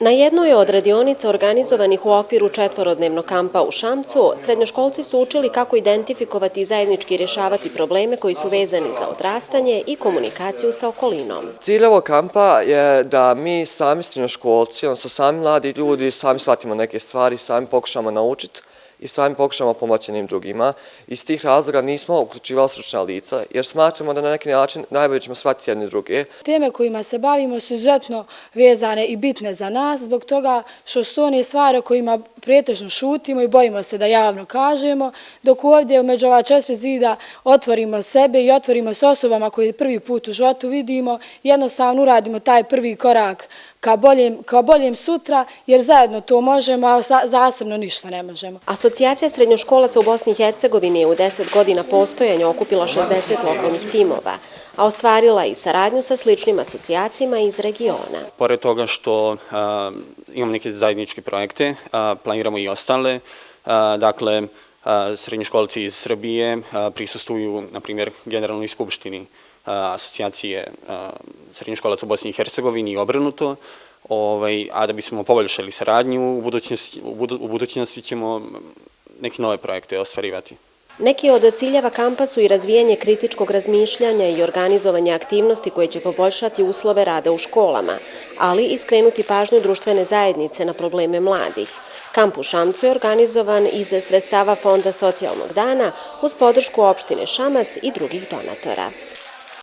Na jednoj od radionica organizovanih u okviru četvorodnevnog kampa u Šamcu, srednjoškolci su učili kako identifikovati i zajednički rješavati probleme koji su vezani za odrastanje i komunikaciju sa okolinom. Cilj ovog kampa je da mi sami srednjoškolci, odnosno sami mladi ljudi, sami shvatimo neke stvari, sami pokušamo naučiti i sami pokušamo pomoći jednim drugima. Iz tih razloga nismo uključivali stručna lica, jer smatramo da na neki način najbolje ćemo shvatiti jedne druge. Teme kojima se bavimo su izuzetno vezane i bitne za nas, zbog toga što su one stvari o kojima pretežno šutimo i bojimo se da javno kažemo, dok ovdje među ova četiri zida otvorimo sebe i otvorimo se osobama koje prvi put u životu vidimo, jednostavno uradimo taj prvi korak ka boljem sutra, jer zajedno to možemo, a zasebno ništa ne možemo. Asocijacija srednjoškolaca u Bosni i Hercegovini je u 10 godina postojanja okupila 60 lokalnih timova, a ostvarila i saradnju sa sličnim asocijacijama iz regiona. Pored toga što imamo neke zajedničke projekte, planiramo i ostale. Dakle, srednjoškolci iz Srbije prisustvuju, na primjer, Generalnoj skupštini asocijacije srednjoškolaca u Bosni i Hercegovini i obrnuto, a da bismo poboljšali saradnju, u budućnosti ćemo neke nove projekte ostvarivati. Neki od ciljeva kampa su i razvijanje kritičkog razmišljanja i organizovanje aktivnosti koje će poboljšati uslove rada u školama, ali i skrenuti pažnju društvene zajednice na probleme mladih. Kamp u Šamcu je organizovan iz sredstava Fonda socijalnog dana uz podršku opštine Šamac i drugih donatora.